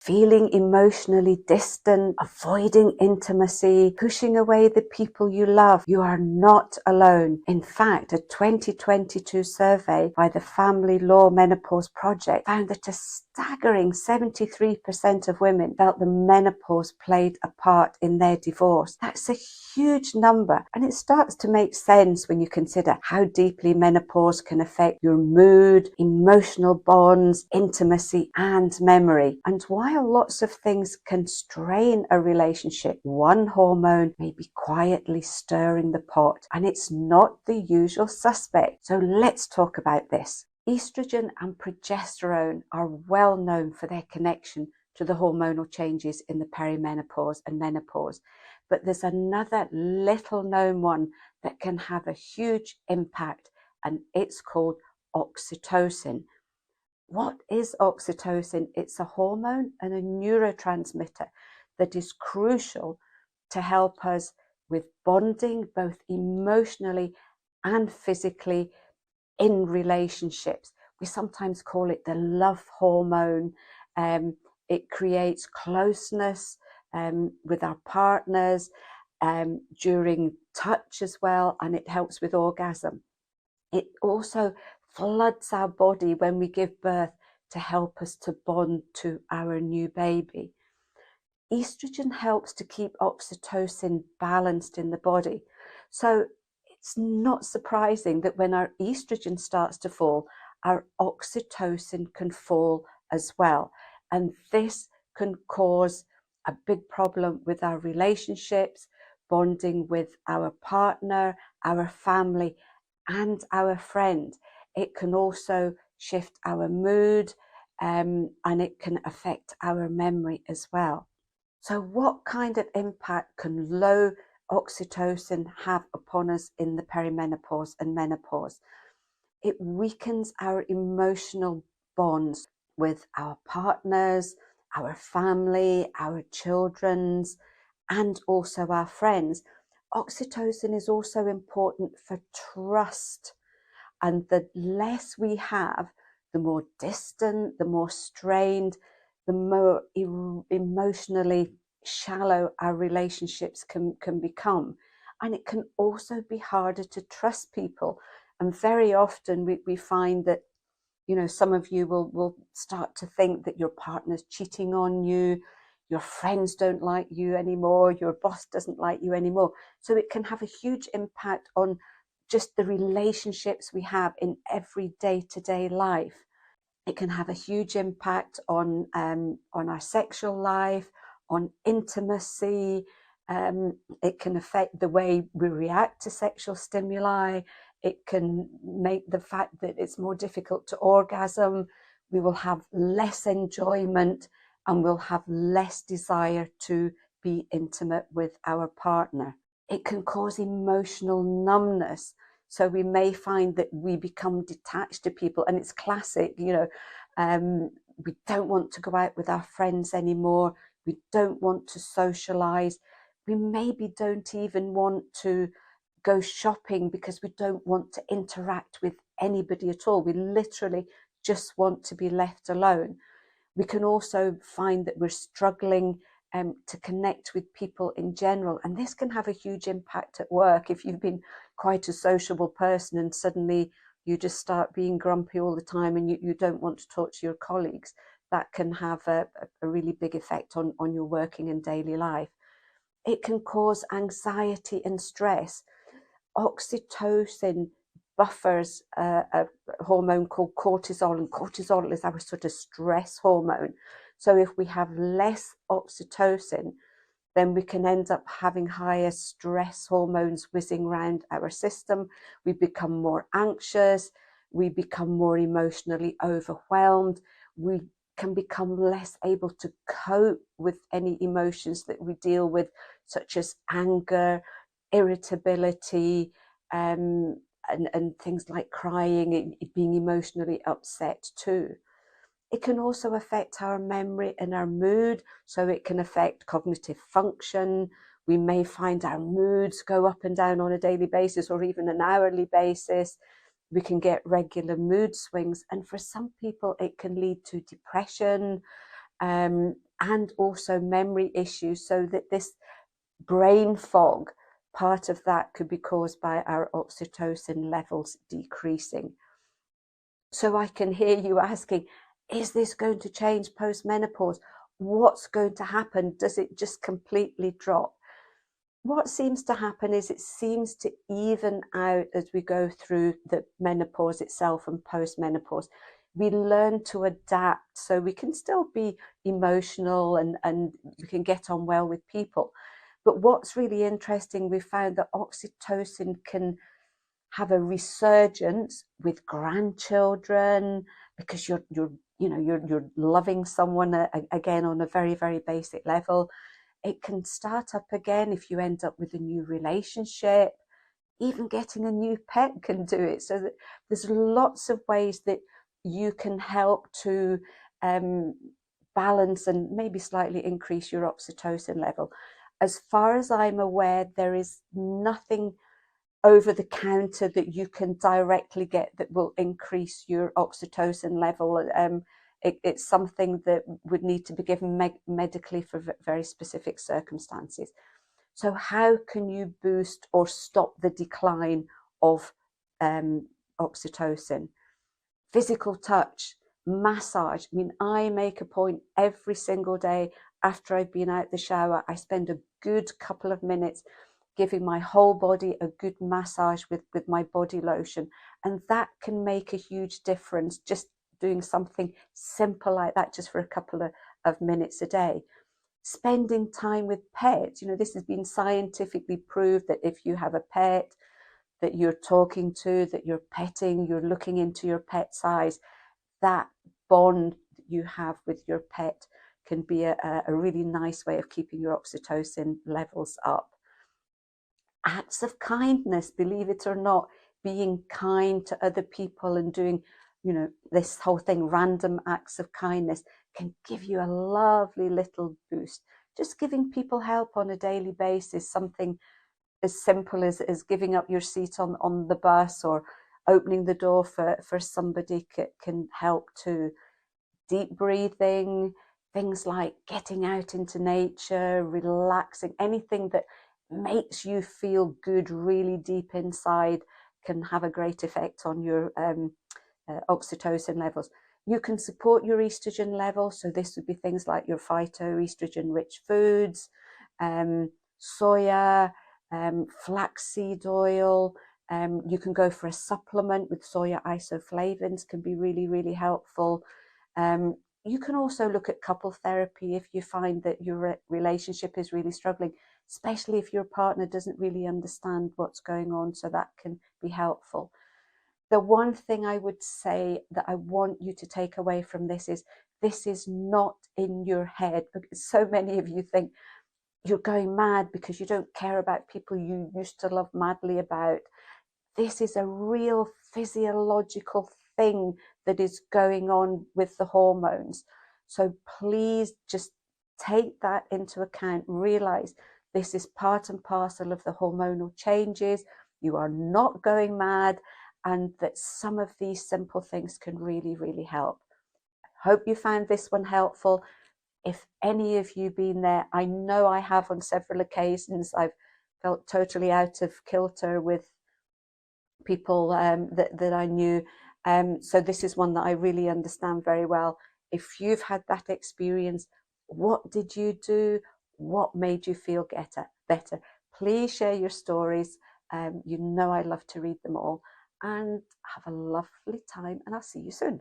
feeling emotionally distant, avoiding intimacy, pushing away the people you love. You are not alone. In fact, a 2022 survey by the Family Law Menopause Project found that a staggering 73% of women felt the menopause played a part in their divorce. That's a huge number, and it starts to make sense when you consider how deeply menopause can affect your mood, emotional bonds, intimacy, and memory. And while lots of things can strain a relationship, one hormone may be quietly stirring the pot, and it's not the usual suspect. So let's talk about this. Estrogen and progesterone are well known for their connection to the hormonal changes in the perimenopause and menopause. But there's another little known one that can have a huge impact, and it's called oxytocin. What is oxytocin? It's a hormone and a neurotransmitter that is crucial to help us with bonding, both emotionally and physically, in relationships. We sometimes call it the love hormone. It creates closeness with our partners during touch as well, and it helps with orgasm. It also floods our body when we give birth to help us to bond to our new baby. Estrogen helps to keep oxytocin balanced in the body. So it's not surprising that when our estrogen starts to fall, our oxytocin can fall as well. And this can cause a big problem with our relationships, bonding with our partner, our family, and our friend. It can also shift our mood, and it can affect our memory as well. So what kind of impact can low oxytocin have upon us in the perimenopause and menopause? It weakens our emotional bonds with our partners, our family, our children's, and also our friends. Oxytocin is also important for trust. And the less we have, the more distant, the more strained, the more emotionally shallow our relationships can become. And it can also be harder to trust people. And very often we find that, you know, some of you will start to think that your partner's cheating on you, your friends don't like you anymore, your boss doesn't like you anymore. So it can have a huge impact on just the relationships we have in every day-to-day life. It can have a huge impact on our sexual life, on intimacy. It can affect the way we react to sexual stimuli. It can make the fact that it's more difficult to orgasm. We will have less enjoyment and we'll have less desire to be intimate with our partner. It can cause emotional numbness. So we may find that we become detached to people, and it's classic, you know, we don't want to go out with our friends anymore. We don't want to socialize. We maybe don't even want to go shopping because we don't want to interact with anybody at all. We literally just want to be left alone. We can also find that we're struggling to connect with people in general. And this can have a huge impact at work. If you've been quite a sociable person and suddenly you just start being grumpy all the time and you don't want to talk to your colleagues, that can have a really big effect on your working and daily life. It can cause anxiety and stress. Oxytocin buffers a hormone called cortisol, and cortisol is our sort of stress hormone. So if we have less oxytocin, then we can end up having higher stress hormones whizzing around our system. We become more anxious. We become more emotionally overwhelmed. We can become less able to cope with any emotions that we deal with, such as anger, irritability, and things like crying and being emotionally upset too. It can also affect our memory and our mood, so it can affect cognitive function. We may find our moods go up and down on a daily basis or even an hourly basis. We can get regular mood swings, and for some people it can lead to depression, and and also memory issues, so that this brain fog, part of that could be caused by our oxytocin levels decreasing. So I can hear you asking, is this going to change post-menopause? What's going to happen? Does it just completely drop? What seems to happen is it seems to even out as we go through the menopause itself and post-menopause. We learn to adapt, so we can still be emotional and we can get on well with people. But what's really interesting, we found that oxytocin can have a resurgence with grandchildren, because you're loving someone again on a very, very basic level. It can start up again if you end up with a new relationship. Even getting a new pet can do it. So that there's lots of ways that you can help to balance and maybe slightly increase your oxytocin level. As far as I'm aware, there is nothing over the counter that you can directly get that will increase your oxytocin level. It's something that would need to be given medically for very specific circumstances. So how can you boost or stop the decline of oxytocin? Physical touch, massage. I mean, I make a point every single day after I've been out the shower, I spend a good couple of minutes giving my whole body a good massage with my body lotion. And that can make a huge difference, just doing something simple like that, just for a couple of minutes a day. Spending time with pets. This has been scientifically proved that if you have a pet that you're talking to, that you're petting, you're looking into your pet's eyes, that bond that you have with your pet can be a really nice way of keeping your oxytocin levels up. Acts of kindness, believe it or not, being kind to other people and doing, this whole thing, random acts of kindness, can give you a lovely little boost. Just giving people help on a daily basis, something as simple as giving up your seat on the bus or opening the door for somebody can help too. Deep breathing, things like getting out into nature, relaxing, anything that makes you feel good really deep inside can have a great effect on your oxytocin levels. You can support your estrogen level, so this would be things like your phytoestrogen rich foods, soya, flaxseed oil. You can go for a supplement with soya isoflavones, can be really, really helpful. You can also look at couple therapy if you find that your relationship is really struggling, especially if your partner doesn't really understand what's going on, so that can be helpful. The one thing I would say that I want you to take away from this is not in your head, because so many of you think you're going mad because you don't care about people you used to love madly about. This is a real physiological thing that is going on with the hormones. So please just take that into account. Realize this is part and parcel of the hormonal changes. You are not going mad, and that some of these simple things can really, really help. Hope you found this one helpful. If any of you been there, I know I have on several occasions. I've felt totally out of kilter with people that I knew. So this is one that I really understand very well. If you've had that experience, what did you do? What made you feel better? Please share your stories. I love to read them all. And have a lovely time, and I'll see you soon.